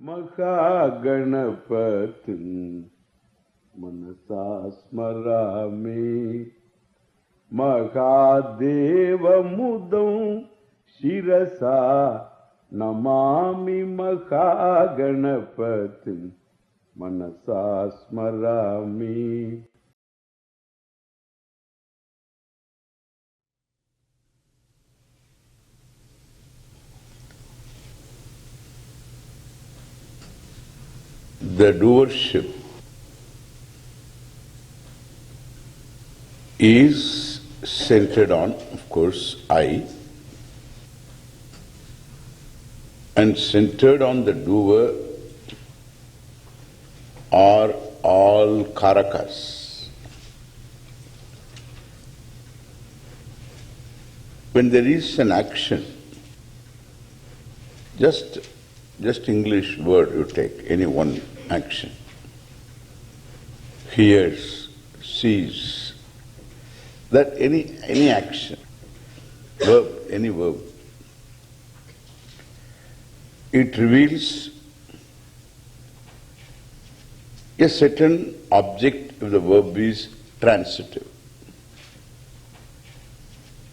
महागणपतिं मनसा स्मरामि महादेवमुदं शिरसा नमामि महागणपतिं मनसा स्मरामि. The doership is centered on, of course, I, and centered on the doer are all karakas. When there is an action, just English word you take, any one action, hears, sees, that any action, verb, any verb, it reveals a certain object if the verb is transitive.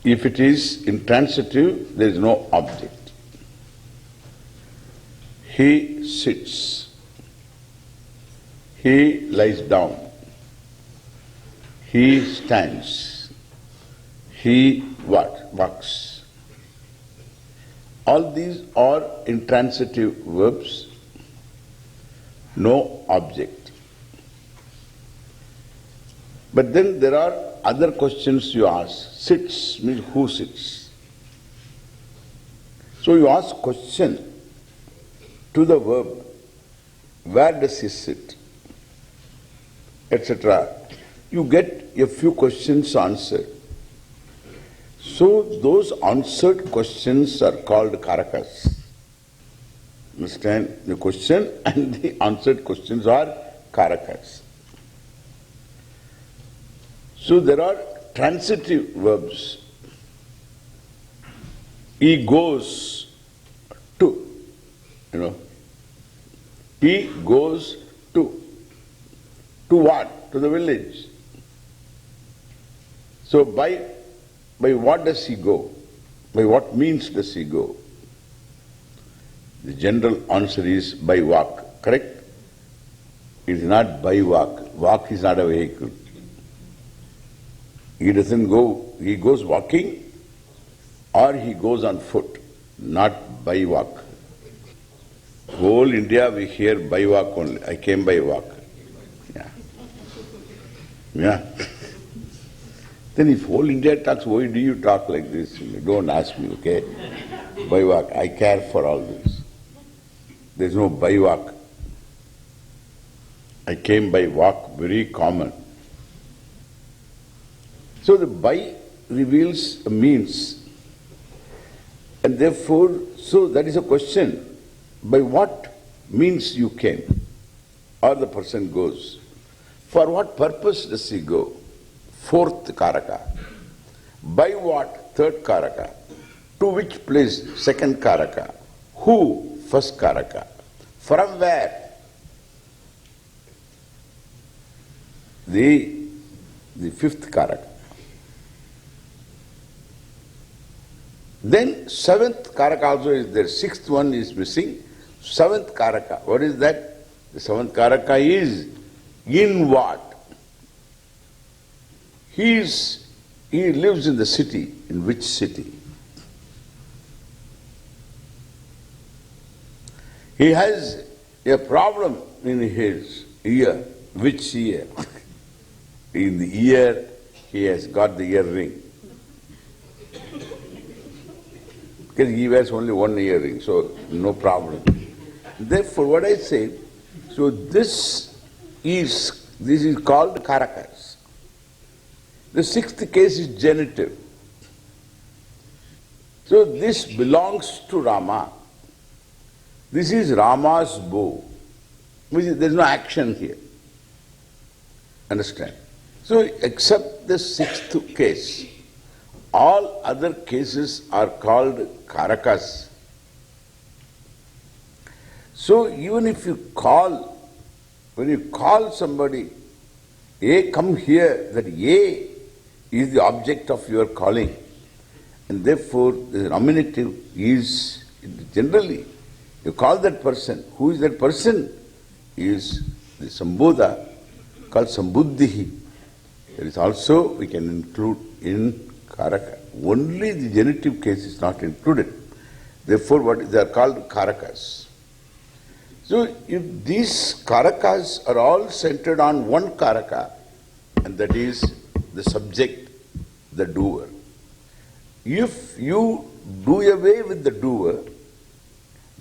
If it is intransitive, there is no object. He sits. He lies down. He stands. He walks. All these are intransitive verbs, no object. But then there are other questions you ask. Sits means who sits? So you ask question to the verb, where does he sit, etc. You get a few questions answered. So those answered questions are called karakas. Understand? The question and the answered questions are karakas. So there are transitive verbs. He goes to. He goes to what? To the village. So by what does he go? By what means does he go? The general answer is by walk, correct? It is not by walk. Walk is not a vehicle. He doesn't go, he goes walking or he goes on foot, not by walk. Whole India we hear by walk only. I came by walk. Yeah. Then if whole India talks, why do you talk like this? Don't ask me, okay? By walk. I care for all this. There's no by walk. I came by walk, very common. So the by reveals a means. And therefore, so that is a question. By what means you came? Or the person goes. For what purpose does he go? Fourth karaka. By what? Third karaka. To which place? Second karaka. Who? First karaka. From where? The fifth karaka. Then seventh karaka also is there. Sixth one is missing. Seventh karaka. What is that? The seventh karaka is in what? He lives in the city. In which city? He has a problem in his ear. Which ear? In the ear, he has got the earring. Because he wears only one earring, so no problem. Therefore, what I say, so this is called karakas. The sixth case is genitive. So this belongs to Rama. This is Rama's bow. There is no action here. Understand? So except the sixth case, all other cases are called karakas. So even if you call, when you call somebody, A, come here, that A is the object of your calling. And therefore, the nominative is generally, you call that person. Who is that person? Is the Sambodha called Sambuddhihi. There is also, we can include in Karaka. Only the genitive case is not included. Therefore, they are called Karakas. So, if these Karakas are all centered on one Karaka, and that is the subject, the doer. If you do away with the doer,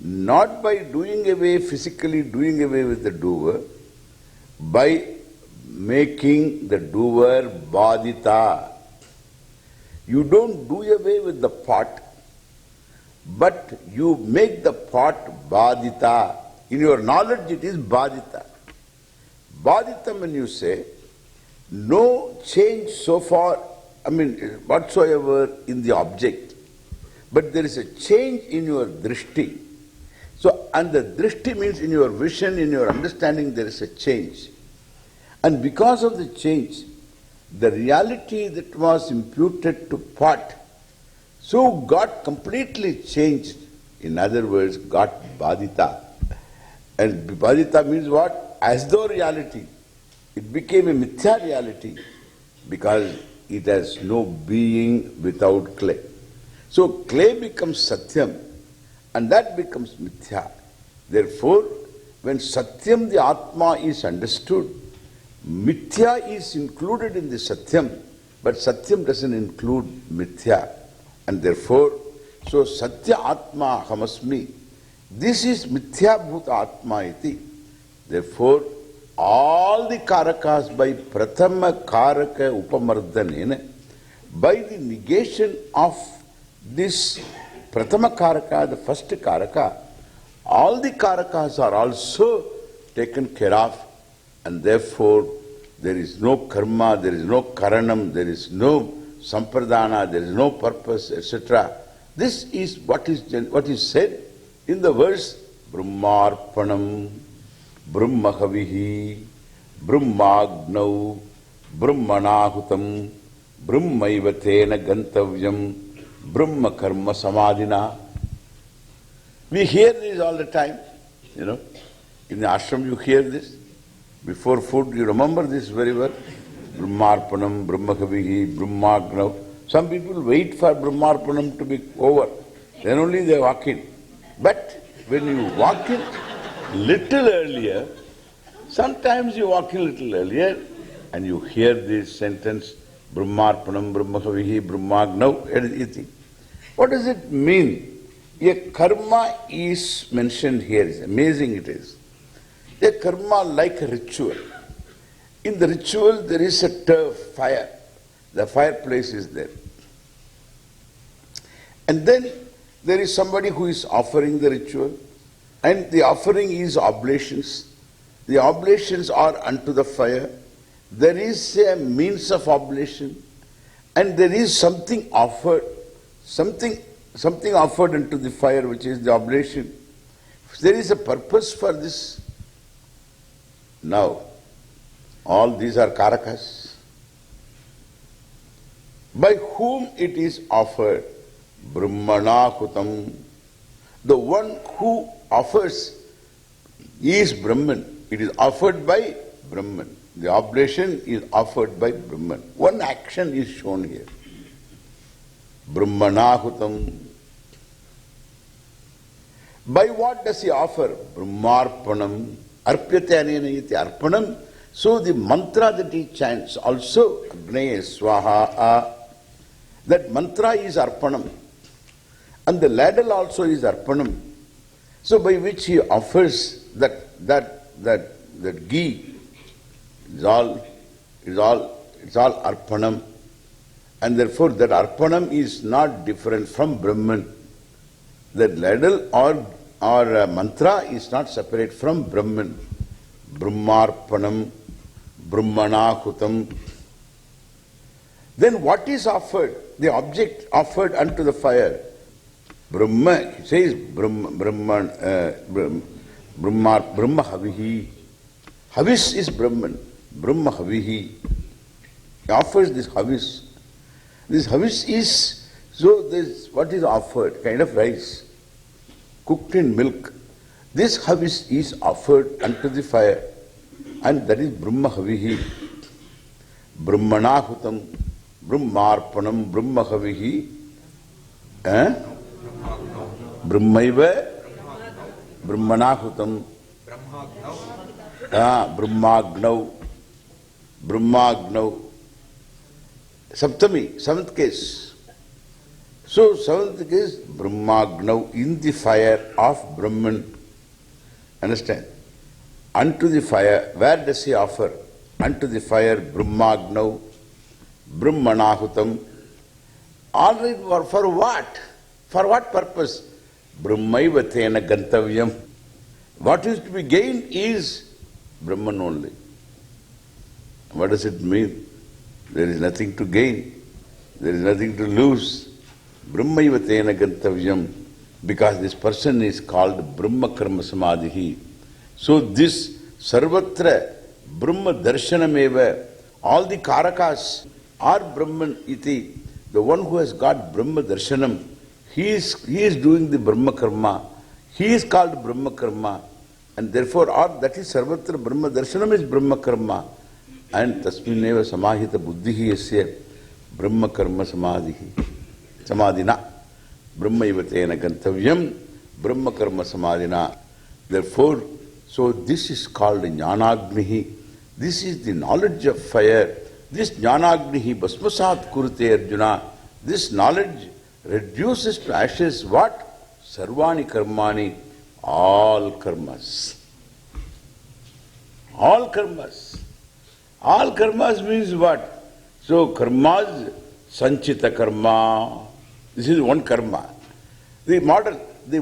not by doing away, physically doing away with the doer, by making the doer badita. You don't do away with the pot, but you make the pot badita. In your knowledge it is badita. Badita when you say, no change so far, whatsoever in the object, but there is a change in your drishti. So, and the drishti means in your vision, in your understanding, there is a change. And because of the change, the reality that was imputed to pot, so got completely changed. In other words, got badita. And badita means what? As though reality. It became a mithya reality because it has no being without clay. So clay becomes satyam and that becomes mithya. Therefore, when satyam, the Atma, is understood, mithya is included in the satyam, but satyam doesn't include mithya. And therefore, so satya Atma hamasmi, this is mithya bhuta Atma iti. Therefore, all the karakas by prathama karaka upamardhanena, by the negation of this prathama karaka, the first karaka, all the karakas are also taken care of, and therefore there is no karma, there is no karanam, there is no sampradana, there is no purpose, etc. This is what is said in the verse Brahmarpanam, Brahmahavihi, Brahmagnau, Brahmanahutam, Brahmaivatena Gantavyam, Brahma Karma Samadhina. We hear this all the time, In the ashram you hear this. Before food you remember this very well. Brahmarpanam, Brahmahavihi, Brahmagnau. Some people wait for Brahmarpanam to be over. Then only they walk in. But when you walk in little earlier, sometimes you walk in little earlier and you hear this sentence, Brahmarpanam, Brahmahavihi, Brahmagnau. What does it mean? A karma is mentioned here. It's amazing it is. A karma like a ritual. In the ritual there is a turf, fire. The fireplace is there. And then there is somebody who is offering the ritual, and the offering is oblations. The oblations are unto the fire. There is a means of oblation, and there is something offered, something offered unto the fire, which is the oblation. There is a purpose for this. Now, all these are karakas. By whom it is offered? Brahmanahutam. The one who offers is Brahman. It is offered by Brahman. The oblation is offered by Brahman. One action is shown here. Brahmanahutam. By what does he offer? Brahmarpanam. Arpyate anena iti arpanam. So the mantra that he chants also, Agneya Swaha, that mantra is arpanam. And the ladle also is arpanam. So by which he offers that ghee is all arpanam. And therefore that arpanam is not different from Brahman. That ladle or mantra is not separate from Brahman. Brahmarpanam, Brahmanahutam. Then what is offered? The object offered unto the fire. Brahma, it says Brahman Brahma Havihi. Havis is Brahman. Brahma Havihi. He offers this Havis. This Havis is, so this, what is offered? Kind of rice, cooked in milk. This Havis is offered unto the fire. And that is Brahma Havihi. Brahmanahutam, Brahmarpanam, Brahma Havihi. Brahmaiva, Brahmanahutam, Brahmagnav, Brahmagnav. Saptami, seventh case. So, seventh case, Brahmagnav, in the fire of Brahman. Understand? Unto the fire, where does he offer? Unto the fire, Brahmagnav, Brahmanahutam. Alright, for what? For what purpose? Brahmaiva tena gantavyam. What is to be gained is Brahman only. What does it mean? There is nothing to gain. There is nothing to lose. Brahmaiva tena gantavyam. Because this person is called Brahma Karma Samadhihi. So this Sarvatra Brahma Darshanameva, all the Karakas are Brahman iti. The one who has got Brahma Darshanam, he is doing the Brahma Karma. He is called Brahma Karma. And therefore, that is Sarvatra Brahma Darshanam is Brahma Karma. And Tasmineva Samahita Buddhihi Yasya Brahma Karma Samadhihi. Samadhina. Brahma Ivatena Gantavyam Brahma Karma Samadhina. Therefore, so this is called Jnanagnihi. This is the knowledge of fire. This Jnanagnihi Basmasat Kurute Arjuna. This knowledge reduces to ashes what? Sarvani Karmani. All karmas. All karmas. All karmas means what? So karmas, sanchita karma. This is one karma. The modern, the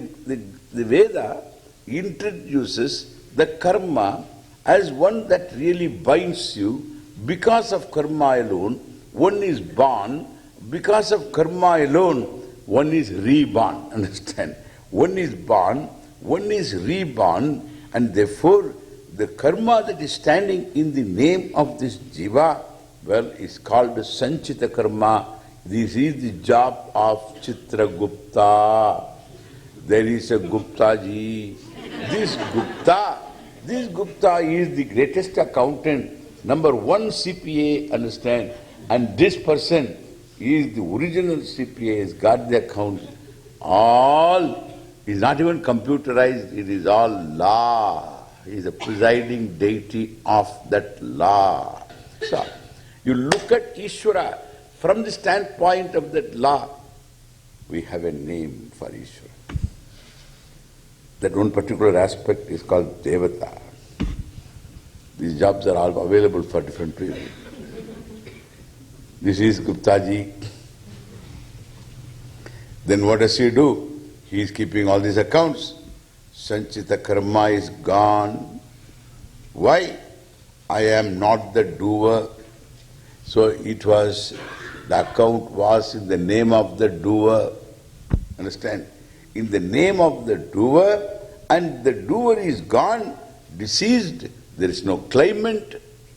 Veda introduces the karma as one that really binds you. Because of karma alone, one is born. Because of karma alone, one is reborn. Understand? One is born, one is reborn, and therefore the karma that is standing in the name of this jiva, well, is called sanchita karma. This is the job of Chitragupta. There is a Gupta ji. This Gupta is the greatest accountant, number one CPA, understand? And this person is the original CPA, has got the accounts. All is not even computerized, it is all law. He is the presiding deity of that law. So, you look at Ishvara from the standpoint of that law, we have a name for Ishvara. That one particular aspect is called Devata. These jobs are all available for different people. This is Gupta ji. Then what does he do? He is keeping all these accounts. Sanchita karma is gone. Why? I am not the doer. So it was, the account was in the name of the doer. Understand? In the name of the doer, and the doer is gone, deceased, there is no claimant,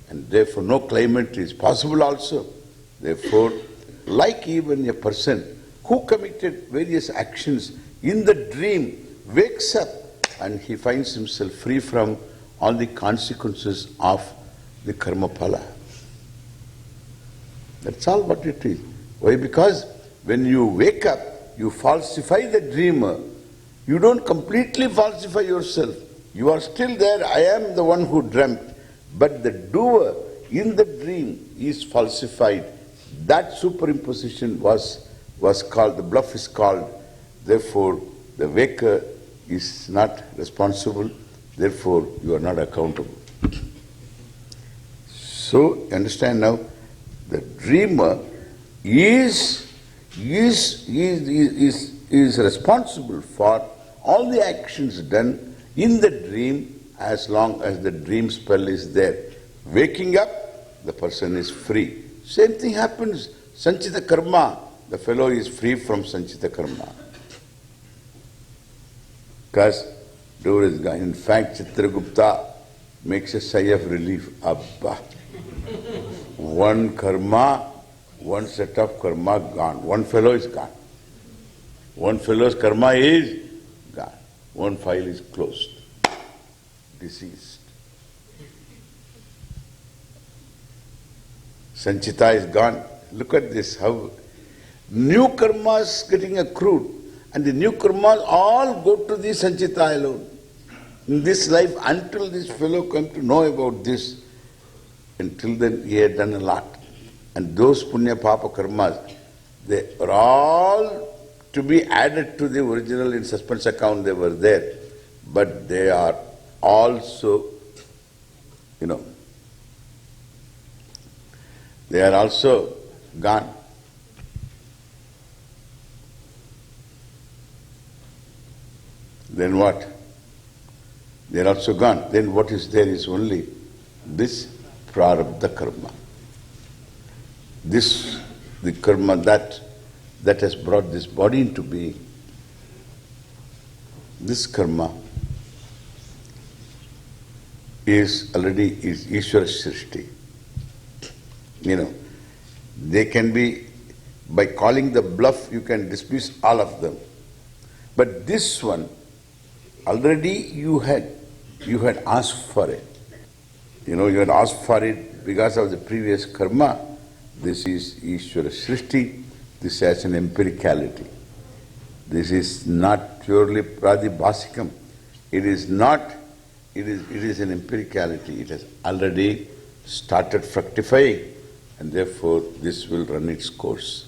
and therefore no claimant is possible also. Therefore, like even a person who committed various actions in the dream, wakes up and he finds himself free from all the consequences of the karma phala. That's all what it is. Why? Because when you wake up, you falsify the dreamer. You don't completely falsify yourself. You are still there. I am the one who dreamt. But the doer in the dream is falsified. That superimposition was called, the bluff is called. Therefore, the waker is not responsible. Therefore, you are not accountable. So, understand now, the dreamer is responsible for all the actions done in the dream as long as the dream spell is there. Waking up, the person is free. Same thing happens. Sanchita karma, the fellow is free from sanchita karma. Because door is gone. In fact, Chitragupta makes a sigh of relief. Abba. One karma, one set of karma gone. One fellow is gone. One fellow's karma is gone. One file is closed. Deceased. Sanchita is gone. Look at this, how new karmas getting accrued. And the new karmas all go to the Sanchita alone. In this life, until this fellow comes to know about this, until then he had done a lot. And those punya papa karmas, they are all to be added to the original in suspense account they were there. But they are also, they are also gone. Then what? They are also gone. Then what is there is only this prarabdha karma. This, the karma that has brought this body into being. This karma is Ishvara Srishti. They can be, by calling the bluff, you can dismiss all of them. But this one, already you had asked for it. You had asked for it because of the previous karma. This is Ishvara Srishti. This has an empiricality. This is not purely pradibhasikam. It is not, it is an empiricality. It has already started fructifying, and therefore this will run its course.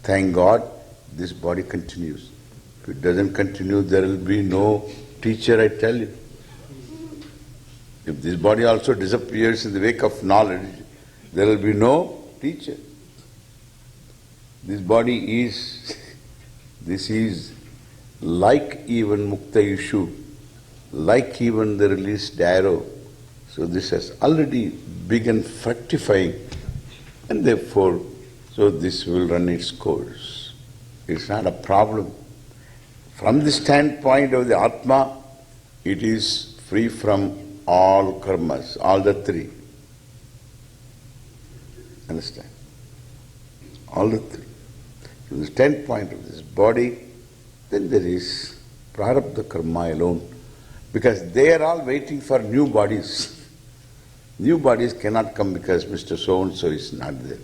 Thank God this body continues. If it doesn't continue, there will be no teacher, I tell you. If this body also disappears in the wake of knowledge, there will be no teacher. This body is, this is like even Mukta Ishu, like even the released arrow. So this has already begun fructifying, and therefore, so this will run its course. It's not a problem. From the standpoint of the Atma, it is free from all karmas, all the three. Understand? All the three. From the standpoint of this body, then there is prarabdha karma alone. Because they are all waiting for new bodies. New bodies cannot come because Mr. So-and-so is not there.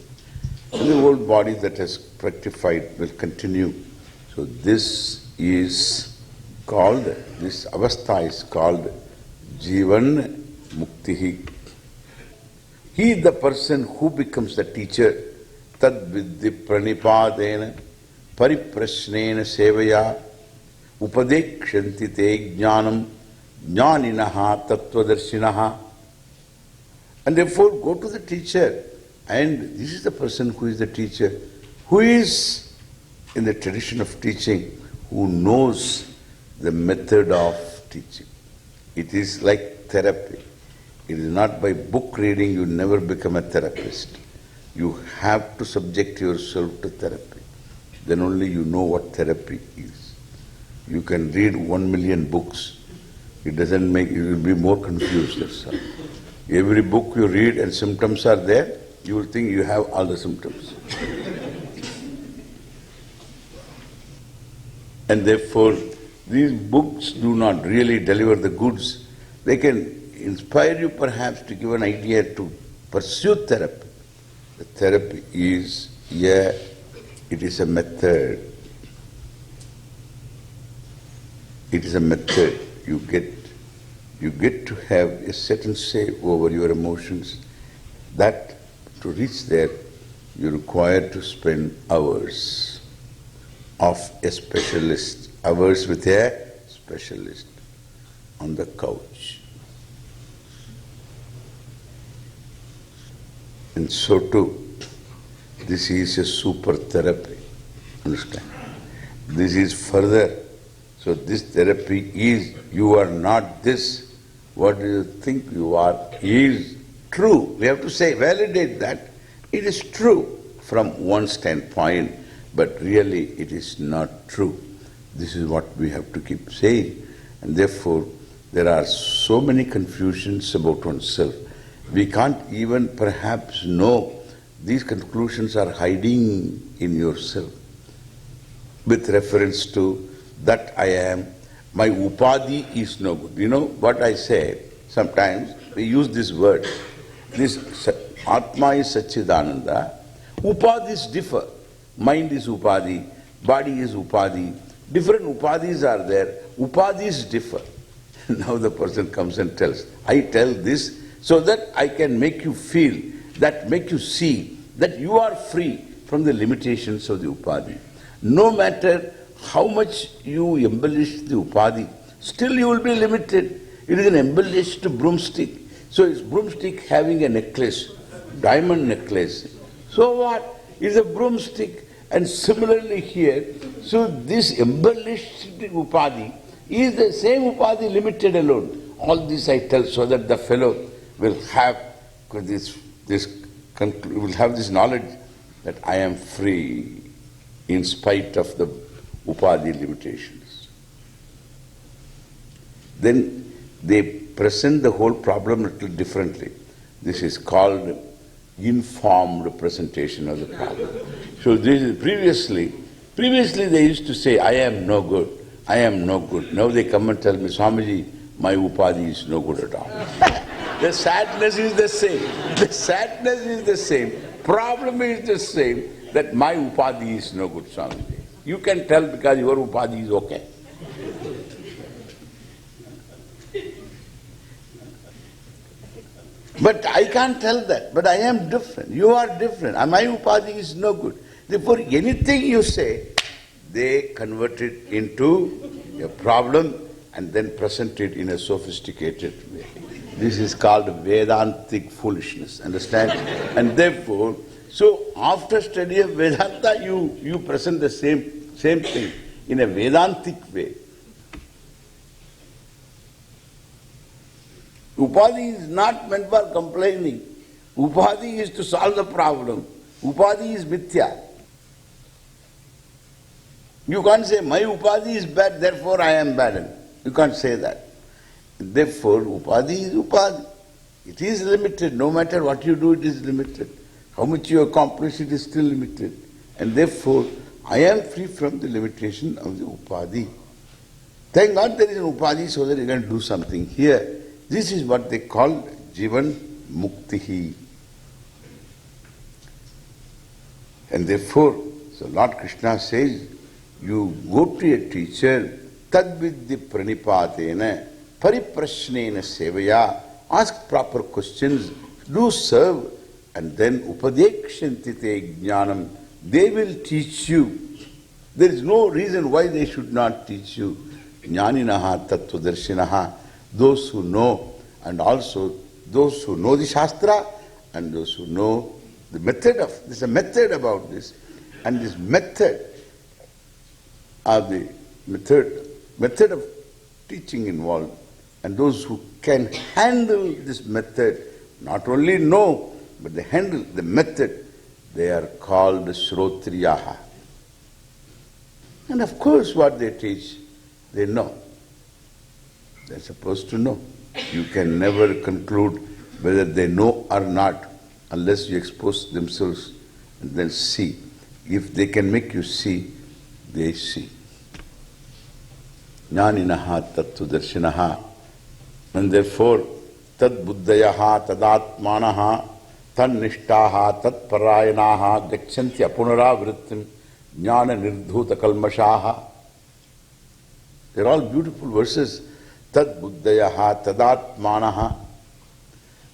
And the old body that has fructified will continue. So this is called, this avastha is called Jivan Muktihi. He is the person who becomes the teacher. Tad viddhi pranipadena pariprasnena sevaya upadekshanti te jnanam jnaninaha tattvadarshinaha. And therefore go to the teacher. And this is the person who is the teacher, who is in the tradition of teaching, who knows the method of teaching. It is like therapy. It is not by book reading you never become a therapist. You have to subject yourself to therapy. Then only you know what therapy is. You can read 1 million books. It doesn't make, you will be more confused, that's all. Every book you read and symptoms are there, you will think you have all the symptoms. And therefore, these books do not really deliver the goods. They can inspire you perhaps to give an idea to pursue therapy. The therapy is, it is a method. It is a method. You get to have a certain say over your emotions. That to reach there, you require to spend hours of a specialist, hours with a specialist on the couch. And so too, this is a super therapy. Understand? This is further. So this therapy is, you are not this, what do you think you are, is true. We have to say, validate that. It is true from one standpoint, but really it is not true. This is what we have to keep saying. And therefore, there are so many confusions about oneself. We can't even perhaps know these conclusions are hiding in yourself. With reference to that I am, my upadhi is no good. You know what I say? Sometimes we use this word. This Atma is Satchidananda. Upadhis differ. Mind is upadhi, body is upadhi. Different upadhis are there. Upadhis differ. Now the person comes and tells, I tell this so that I can make you feel, that make you see that you are free from the limitations of the upadhi. No matter how much you embellish the upadhi, still you will be limited. It is an embellished broomstick. So it's broomstick having a necklace, diamond necklace. So what? It's a broomstick. And similarly here, so this embellished upadhi is the same upadhi limited alone. All this I tell so that the fellow will have this knowledge that I am free in spite of the upadhi limitations. Then they present the whole problem a little differently. This is called informed presentation of the problem. So this is previously they used to say, I am no good, I am no good. Now they come and tell me, Swamiji, my upadhi is no good at all. The sadness is the same. The sadness is the same. Problem is the same, that my upadhi is no good, Swamiji. You can tell because your upadhi is okay. But I can't tell that. But I am different. You are different. And my upadhi is no good. Therefore, anything you say, they convert it into a problem and then present it in a sophisticated way. This is called Vedantic foolishness. Understand? And therefore, so after study of Vedanta, you present the same thing in a Vedantic way. Upadhi is not meant for complaining. Upadhi is to solve the problem. Upadhi is mithya. You can't say, my upadhi is bad, therefore I am bad. You can't say that. Therefore, upadhi is upadhi. It is limited. No matter what you do, it is limited. How much you accomplish, it is still limited. And therefore, I am free from the limitation of the upadhi. Thank God there is an upadhi so that you can do something. Here, this is what they call Jivan Muktihi. And therefore, so Lord Krishna says, you go to a teacher, tadvidhi pranipatena, pariprashnena sevaya, ask proper questions, do serve, and then upadekshantite jnanam, they will teach you. There is no reason why they should not teach you. Jnaninaha tattvadarshinaha, those who know, and also those who know the Shastra, and those who know the method of, there's a method about this, and this method of the method of teaching involved, and those who can handle this method, not only know, but they handle the method, they are called Shrotriyaha. And of course what they teach, they know. They're supposed to know. You can never conclude whether they know or not unless you expose themselves and then see. If they can make you see, they see. Jnaninaha tattu darshinaha. And therefore, tad buddhayaha tadatmanaha tannishtaha tat parayanaha gacchantya punaravrittim jnana nirdhuta kalmashaha. They're all beautiful verses. Tad buddhayaha tadatmanaha.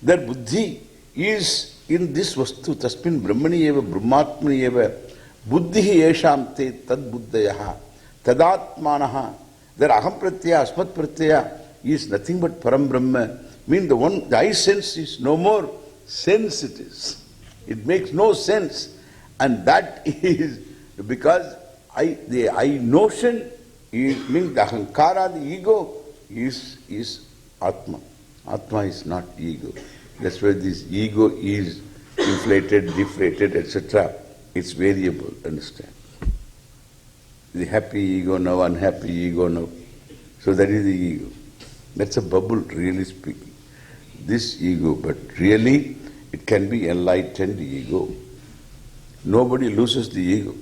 Their buddhi is in this vastu, tasmin brahmani eva brahmatmani eva buddhi yesham te tad buddhayaha tadatmanaha. Their aham pratyaya, asmat pratyaya is nothing but param brahma. Mean the I sense is no more sense it is. It makes no sense. And that is because the I notion is, means the ahankara, the ego is Atma. Atma is not ego. That's why this ego is inflated, deflated, etc. It's variable, understand? The happy ego now, unhappy ego now. So that is the ego. That's a bubble, really speaking. This ego, but really it can be enlightened ego. Nobody loses the ego.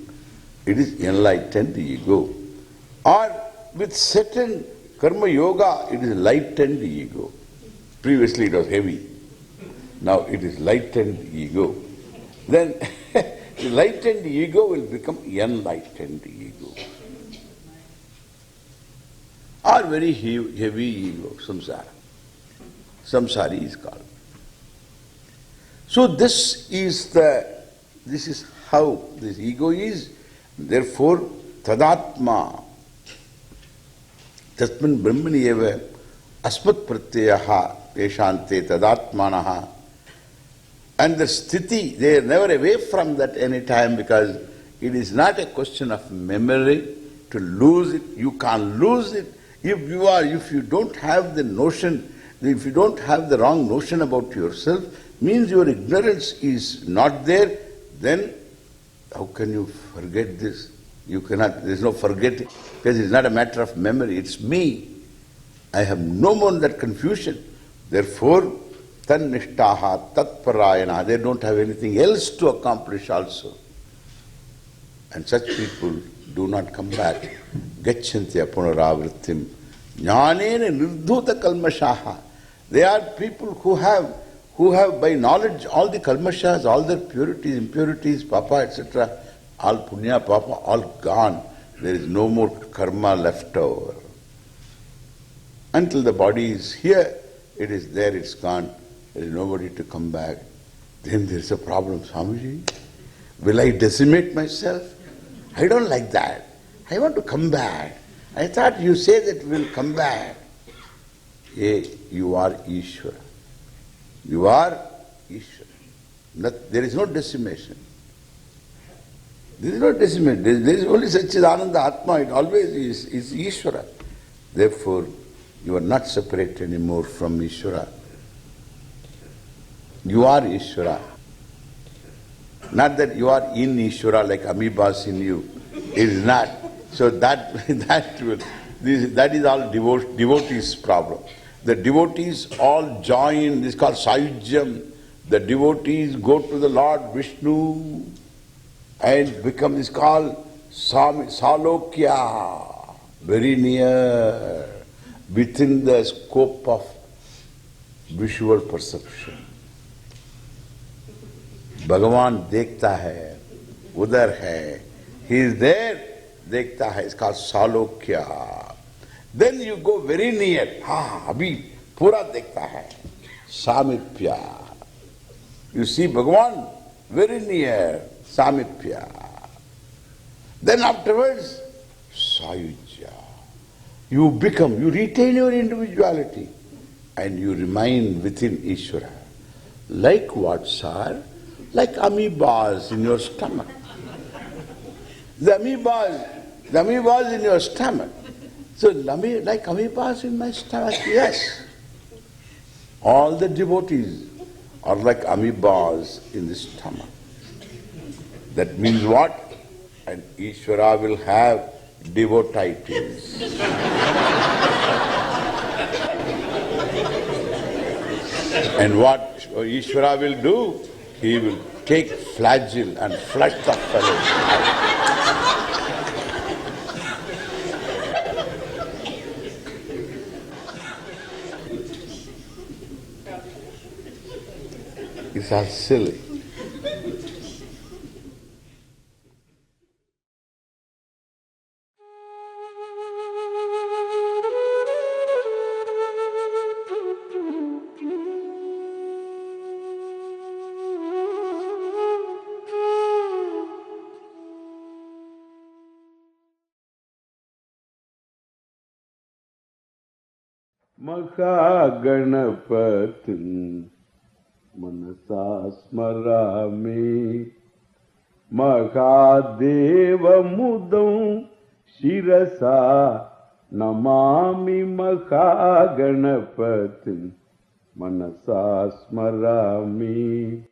It is enlightened ego. Or with certain karma yoga, it is lightened ego. Previously it was heavy. Now it is lightened ego. Then the lightened ego will become enlightened ego. Or very heavy ego, samsara. Samsari is called. So this is how this ego is. Therefore, tadatma, tasmin brahmani eva asmat pratyaha yeshante tadatmanaha. And the sthiti, they are never away from that any time, because it is not a question of memory to lose it. You can't lose it. If you don't have the notion, if you don't have the wrong notion about yourself, means your ignorance is not there, then how can you forget this? You cannot, there is no forgetting, because it is not a matter of memory, it's me. I have no more that confusion. Therefore, tannishtaha tatparayana, they don't have anything else to accomplish also. And such people do not come back. Gacchantya punaravrittim jnanena nirdhuta kalmashaha. They are people who have by knowledge all the kalmashas, all their purities, impurities, papa, etc., all punya, papa, all gone. There is no more karma left over. Until the body is here, it is there, it's gone. There is nobody to come back. Then there is a problem. Swamiji, will I decimate myself? I don't like that. I want to come back. I thought you say that we'll come back. Hey, you are Ishvara. You are Ishvara. There is no decimation. There is no decimation. There is only Satchidananda Atma. It always is Ishvara. Therefore, you are not separate anymore from Ishvara. You are Ishvara. Not that you are in Ishvara like amoebas in you. It is not. So that is all devotees' problem. The devotees all join, this is called Sayujyam. The devotees go to the Lord Vishnu and become, this is called Salokya, very near, within the scope of visual perception. Bhagavan dekhta hai, udhar hai, he is there, dekhta hai, it's called Salokya. Then you go very near, abhi pura dekhta hai, Samipya. You see Bhagavan very near, Samipya. Then afterwards, Sayujya. You retain your individuality and you remain within Ishvara. Like what, sir? Like amoebas in your stomach. The amoebas in your stomach. So, like amoebas in my stomach, yes. All the devotees are like amoebas in the stomach. That means what? And Ishvara will have devotitis. And what Ishvara will do? He will take flagell and flush the fellow out. It's all silly. Mahaganapatin manasa smarami Mahadeva mudam shirasa namami Mahaganapatin manasa smarami.